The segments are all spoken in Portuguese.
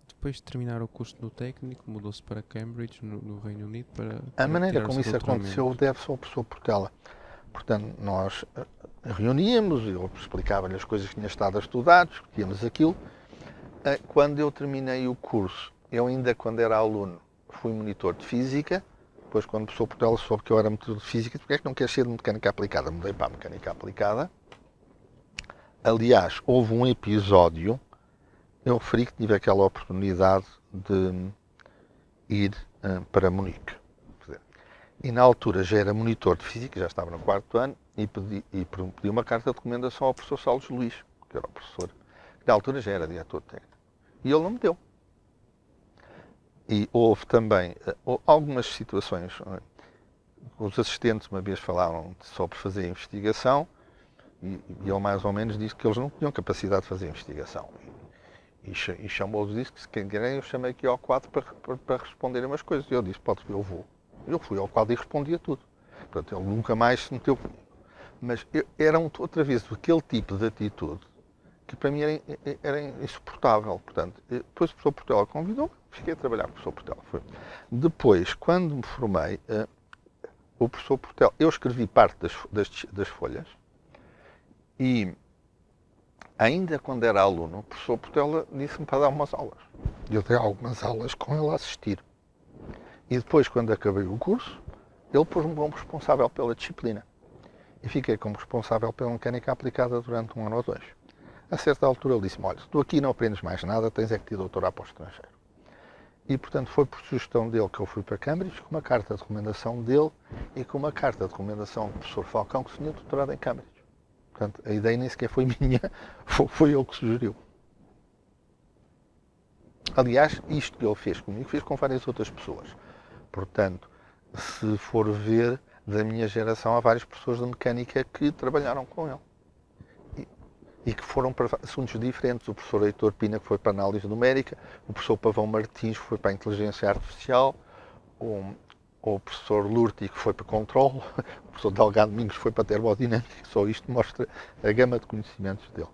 Depois de terminar o curso no técnico, mudou-se para Cambridge, no Reino Unido, A para maneira tirar o como seu isso aconteceu doutoramento. deve-se ao professor Portela. Portanto, nós reuníamos, eu explicava-lhe as coisas que tinha estado a estudar, discutíamos aquilo. Quando eu terminei o curso, eu ainda quando era aluno fui monitor de Física, depois quando o professor Portela soube que eu era monitor de Física, porque é que não queres ser de Mecânica Aplicada? Mudei para a Mecânica Aplicada. Aliás, houve um episódio, eu referi que tive aquela oportunidade de ir para Munique. E na altura já era monitor de Física, já estava no quarto ano, e pedi uma carta de recomendação ao professor Salles Luís, que era o professor, que na altura já era diretor técnico. E ele não me deu. E houve também algumas situações. Os assistentes uma vez falaram sobre fazer investigação e ele mais ou menos disse que eles não tinham capacidade de fazer investigação. E chamou-os disso, que se querem eu chamei aqui ao quadro para responder umas coisas. E eu disse, pode, eu vou. Eu fui ao quadro e respondia tudo. Portanto, ele nunca mais se meteu comigo. Mas era outra vez aquele tipo de atitude que para mim era insuportável. Portanto, depois o professor Portela convidou-me, fiquei a trabalhar com o professor Portela. Foi. Depois, quando me formei, o professor Portela, eu escrevi parte das folhas e ainda quando era aluno, o professor Portela disse-me para dar umas aulas. Eu dei algumas aulas com ele a assistir. E depois, quando acabei o curso, ele pôs-me como responsável pela disciplina. E fiquei como responsável pela mecânica aplicada durante um ano ou dois. A certa altura ele disse-me, olha, se tu aqui não aprendes mais nada, tens é que te doutorar para o estrangeiro. E, portanto, foi por sugestão dele que eu fui para Cambridge, com uma carta de recomendação dele e com uma carta de recomendação do professor Falcão, que se tinha doutorado em Cambridge. Portanto, a ideia nem sequer foi minha, foi ele que sugeriu. Aliás, isto que ele fez comigo, fez com várias outras pessoas. Portanto, se for ver, da minha geração, há várias pessoas de mecânica que trabalharam com ele. E que foram para assuntos diferentes. O professor Heitor Pina, que foi para a análise numérica, o professor Pavão Martins, que foi para a inteligência artificial, o professor Lurti, que foi para controle, o professor Delgado Domingos foi para termodinâmica. Só isto mostra a gama de conhecimentos dele.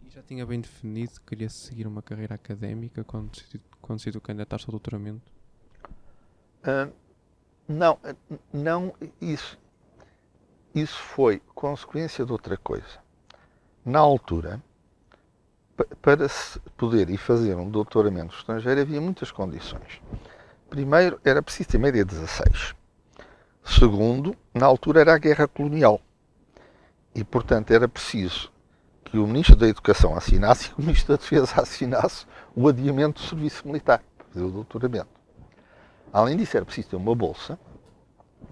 E já tinha bem definido que queria seguir uma carreira académica quando decidiu candidatar-se ao doutoramento? Não, isso foi consequência de outra coisa. Na altura, para se poder ir fazer um doutoramento estrangeiro, havia muitas condições. Primeiro, era preciso ter média 16. Segundo, na altura era a guerra colonial. E, portanto, era preciso que o Ministro da Educação assinasse e que o Ministro da Defesa assinasse o adiamento do serviço militar para fazer o doutoramento. Além disso, era preciso ter uma bolsa,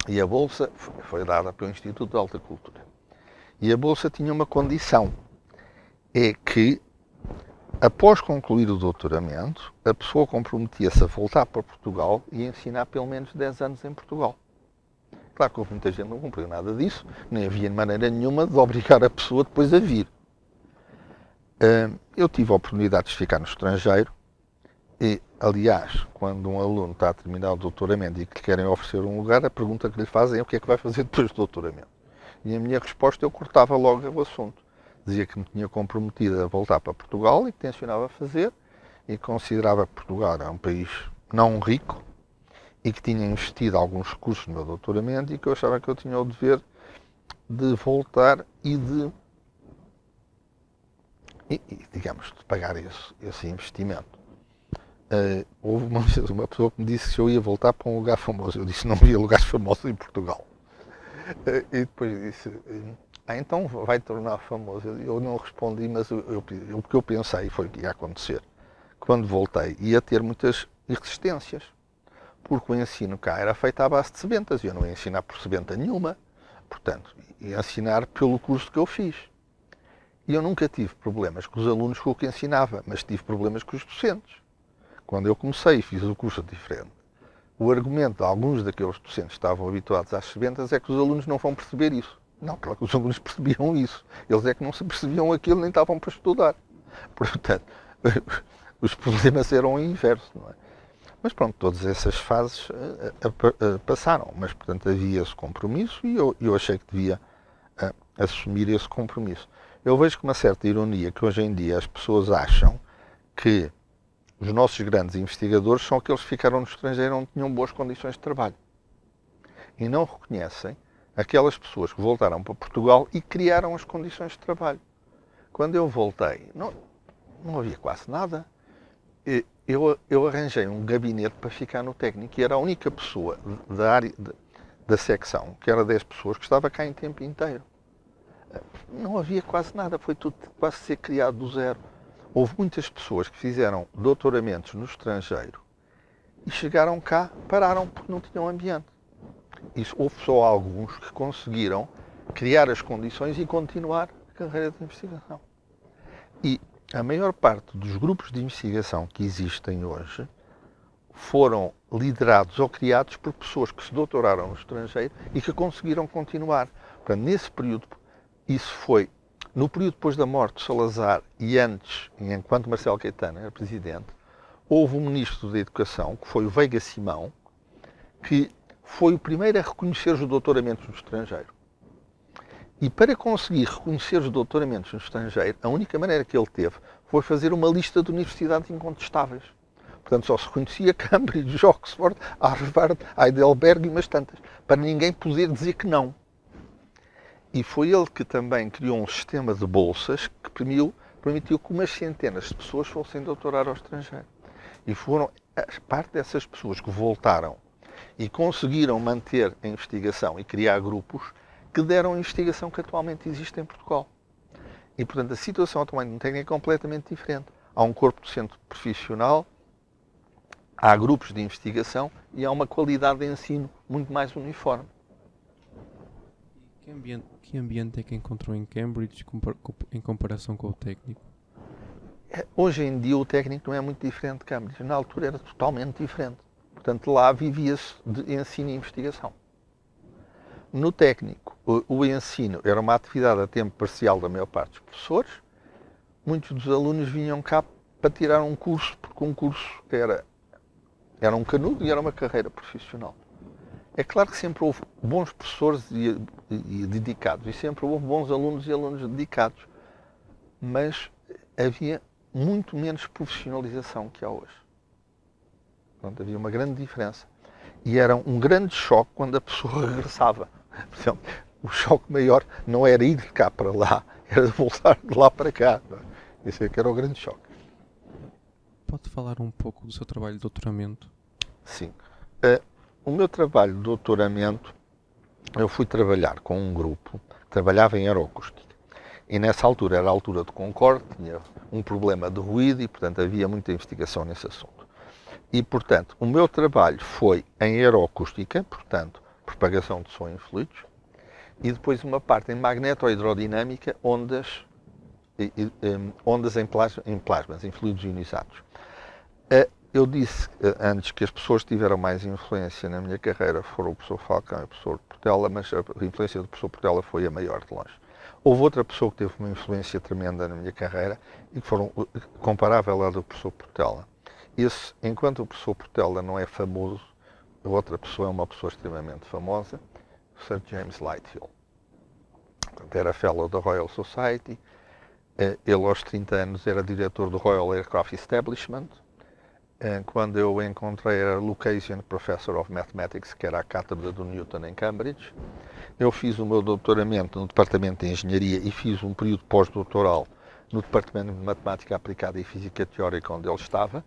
e a bolsa foi dada pelo Instituto de Alta Cultura. E a bolsa tinha uma condição, é que, após concluir o doutoramento, a pessoa comprometia-se a voltar para Portugal e ensinar pelo menos 10 anos em Portugal. Claro que houve muita gente que não cumpriu nada disso, nem havia maneira nenhuma de obrigar a pessoa depois a vir. Eu tive a oportunidade de ficar no estrangeiro e, aliás, quando um aluno está a terminar o doutoramento e que lhe querem oferecer um lugar, a pergunta que lhe fazem é o que é que vai fazer depois do doutoramento. E a minha resposta, eu cortava logo o assunto. Dizia que me tinha comprometido a voltar para Portugal e que tencionava fazer, e considerava que Portugal era um país não rico e que tinha investido alguns recursos no meu doutoramento e que eu achava que eu tinha o dever de voltar e digamos, de pagar esse investimento. Houve uma vez uma pessoa que me disse que eu ia voltar para um lugar famoso. Eu disse que não havia lugares famosos em Portugal. E depois disse, então vai tornar famoso. Eu não respondi, mas o que eu pensei foi que ia acontecer. Quando voltei, ia ter muitas resistências, porque o ensino cá era feito à base de sebentas, e eu não ia ensinar por sebenta nenhuma. Portanto, ia ensinar pelo curso que eu fiz. E eu nunca tive problemas com os alunos com o que ensinava, mas tive problemas com os docentes. Quando eu comecei e fiz o curso diferente, o argumento de alguns daqueles docentes que estavam habituados às sebentas é que os alunos não vão perceber isso. Não, claro que os alunos percebiam isso. Eles é que não se percebiam aquilo, nem estavam para estudar. Portanto, os problemas eram o inverso, não é? Mas pronto, todas essas fases passaram. Mas, portanto, havia esse compromisso e eu achei que devia assumir esse compromisso. Eu vejo com uma certa ironia que hoje em dia as pessoas acham que os nossos grandes investigadores são aqueles que ficaram no estrangeiro onde tinham boas condições de trabalho. E não reconhecem aquelas pessoas que voltaram para Portugal e criaram as condições de trabalho. Quando eu voltei, não havia quase nada. Eu arranjei um gabinete para ficar no técnico e era a única pessoa da área da secção, que era 10 pessoas, que estava cá em tempo inteiro. Não havia quase nada, foi tudo quase ser criado do zero. Houve muitas pessoas que fizeram doutoramentos no estrangeiro e chegaram cá, pararam porque não tinham ambiente. Houve só alguns que conseguiram criar as condições e continuar a carreira de investigação. E a maior parte dos grupos de investigação que existem hoje foram liderados ou criados por pessoas que se doutoraram no estrangeiro e que conseguiram continuar. Portanto, nesse período, isso foi no período depois da morte de Salazar e antes, enquanto Marcelo Caetano era presidente, houve um ministro da Educação, que foi o Veiga Simão, que foi o primeiro a reconhecer os doutoramentos no estrangeiro. E para conseguir reconhecer os doutoramentos no estrangeiro, a única maneira que ele teve foi fazer uma lista de universidades incontestáveis. Portanto, só se reconhecia Cambridge, Oxford, Harvard, Heidelberg e umas tantas, para ninguém poder dizer que não. E foi ele que também criou um sistema de bolsas que permitiu que umas centenas de pessoas fossem doutorar ao estrangeiro. E foram parte dessas pessoas que voltaram e conseguiram manter a investigação e criar grupos que deram a investigação que atualmente existe em Portugal. E, portanto, a situação atualmente no técnico é completamente diferente. Há um corpo docente profissional, há grupos de investigação e há uma qualidade de ensino muito mais uniforme. Que ambiente é que encontrou em Cambridge em comparação com o técnico? Hoje em dia o técnico não é muito diferente de Cambridge. Na altura era totalmente diferente. Portanto, lá vivia-se de ensino e investigação. No técnico, o ensino era uma atividade a tempo parcial da maior parte dos professores. Muitos dos alunos vinham cá para tirar um curso, porque um curso era um canudo e era uma carreira profissional. É claro que sempre houve bons professores e dedicados, e sempre houve bons alunos e alunos dedicados, mas havia muito menos profissionalização que há hoje. Portanto, havia uma grande diferença. E era um grande choque quando a pessoa regressava. Por exemplo, o choque maior não era ir de cá para lá, era voltar de lá para cá. Esse é que era o grande choque. Pode falar um pouco do seu trabalho de doutoramento? Sim. O meu trabalho de doutoramento, eu fui trabalhar com um grupo que trabalhava em aeroacústica. E nessa altura, era a altura de Concorde, tinha um problema de ruído e, portanto, havia muita investigação nesse assunto. E, portanto, o meu trabalho foi em aeroacústica, portanto, propagação de som em fluidos, e depois uma parte em magnetohidrodinâmica, ondas em plasmas, em fluidos ionizados. Eu disse antes que as pessoas que tiveram mais influência na minha carreira foram o professor Falcão e o professor Portela, mas a influência do professor Portela foi a maior de longe. Houve outra pessoa que teve uma influência tremenda na minha carreira e que foram comparável à do professor Portela. Enquanto o professor Portela não é famoso, a outra pessoa é uma pessoa extremamente famosa, o Sir James Lighthill. Portanto, era fellow da Royal Society, ele aos 30 anos era diretor do Royal Aircraft Establishment. Quando eu o encontrei era Lucasian Professor of Mathematics, que era a cátedra do Newton em Cambridge. Eu fiz o meu doutoramento no Departamento de Engenharia e fiz um período pós-doutoral no Departamento de Matemática Aplicada e Física Teórica, onde ele estava.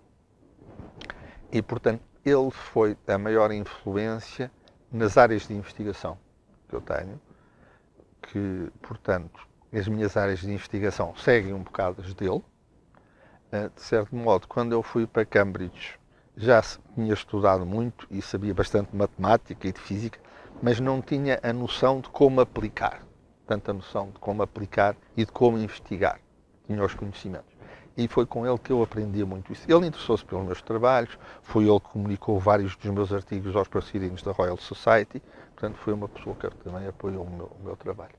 E, portanto, ele foi a maior influência nas áreas de investigação que eu tenho, que, portanto, as minhas áreas de investigação seguem um bocado as dele. De certo modo, quando eu fui para Cambridge, já tinha estudado muito e sabia bastante de matemática e de física, mas não tinha a noção de como aplicar. Tanta noção de como aplicar e de como investigar. Tinha os conhecimentos. E foi com ele que eu aprendi muito isso. Ele interessou-se pelos meus trabalhos, foi ele que comunicou vários dos meus artigos aos Proceedings da Royal Society, portanto foi uma pessoa que também apoiou o meu trabalho.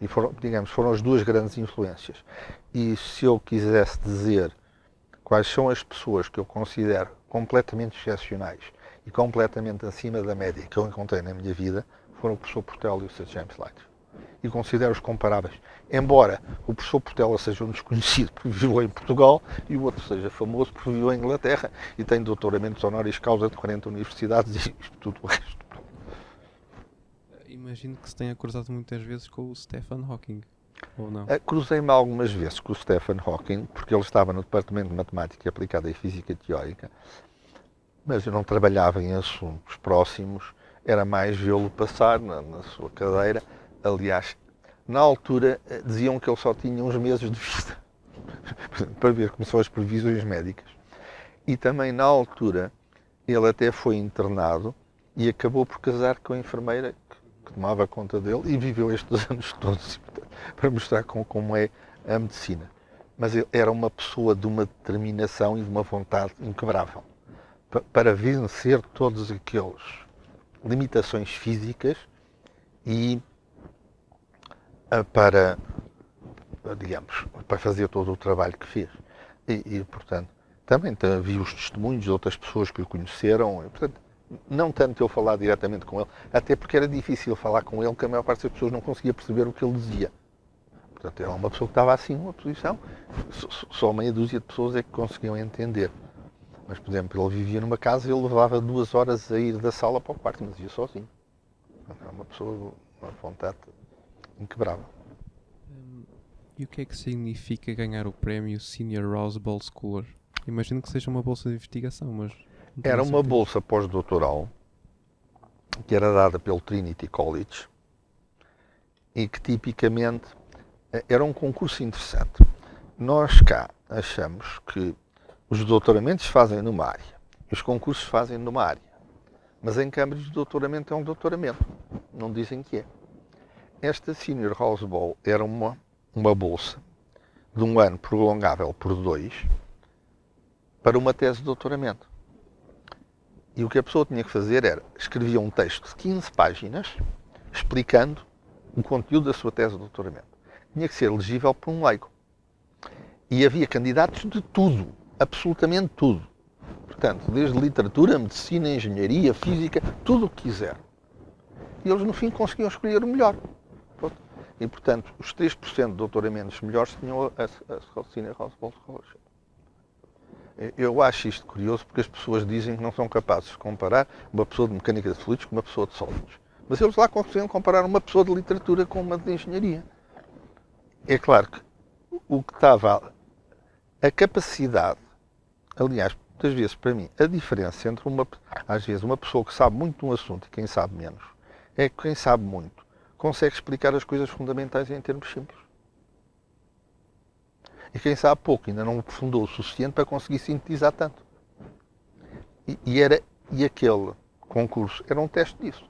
E foram as duas grandes influências. E se eu quisesse dizer quais são as pessoas que eu considero completamente excepcionais e completamente acima da média que eu encontrei na minha vida, foram o professor Portela e o Sir James Lighthill. e considero-os comparáveis. Embora o professor Portela seja um desconhecido porque viveu em Portugal e o outro seja famoso porque viveu em Inglaterra e tem doutoramentos honoris causa de 40 universidades e tudo o resto. Imagino que se tenha cruzado muitas vezes com o Stephen Hawking, ou não? Cruzei-me algumas vezes com o Stephen Hawking, porque ele estava no Departamento de Matemática Aplicada e Física Teórica, mas eu não trabalhava em assuntos próximos, era mais vê-lo passar na sua cadeira. Aliás, na altura diziam que ele só tinha uns meses de vida, para ver como são as previsões médicas. E também na altura ele até foi internado e acabou por casar com a enfermeira que tomava conta dele e viveu estes anos todos para mostrar como é a medicina. Mas ele era uma pessoa de uma determinação e de uma vontade inquebrável para vencer todas aquelas limitações físicas e para, digamos, para fazer todo o trabalho que fez. E portanto, também vi os testemunhos de outras pessoas que o conheceram. E, portanto, não tanto eu falar diretamente com ele, até porque era difícil falar com ele, que a maior parte das pessoas não conseguia perceber o que ele dizia. Portanto, era uma pessoa que estava assim numa posição, só meia dúzia de pessoas é que conseguiam entender. Mas, por exemplo, ele vivia numa casa e ele levava 2 horas a ir da sala para o quarto, mas ia sozinho. Era uma pessoa de uma vontade inquebrável. E o que é que significa ganhar o prémio Senior Rose Bowl Scholar? Imagino que seja uma bolsa de investigação, mas... Era uma bolsa pós-doutoral que era dada pelo Trinity College e que tipicamente era um concurso interessante. Nós cá achamos que os doutoramentos fazem numa área, os concursos fazem numa área, mas em Cambridge o doutoramento é um doutoramento, não dizem que é. Esta Senior Rose Bowl era uma bolsa de 1 ano prolongável por 2 para uma tese de doutoramento. E o que a pessoa tinha que fazer era, escrevia um texto de 15 páginas explicando o conteúdo da sua tese de doutoramento. Tinha que ser legível por um leigo. E havia candidatos de tudo, absolutamente tudo. Portanto, desde literatura, medicina, engenharia, física, tudo o que quiser. E eles no fim conseguiam escolher o melhor. E portanto, os 3% de doutoramentos melhores tinham a Senior Rose Bowl Scholarship. Eu acho isto curioso porque as pessoas dizem que não são capazes de comparar uma pessoa de mecânica de fluidos com uma pessoa de sólidos. Mas eles lá conseguiam comparar uma pessoa de literatura com uma de engenharia. É claro que o que estava a capacidade, aliás, muitas vezes para mim, a diferença entre às vezes uma pessoa que sabe muito de um assunto e quem sabe menos, é que quem sabe muito consegue explicar as coisas fundamentais em termos simples. E quem sabe pouco ainda não aprofundou o suficiente para conseguir sintetizar tanto. E aquele concurso era um teste disso.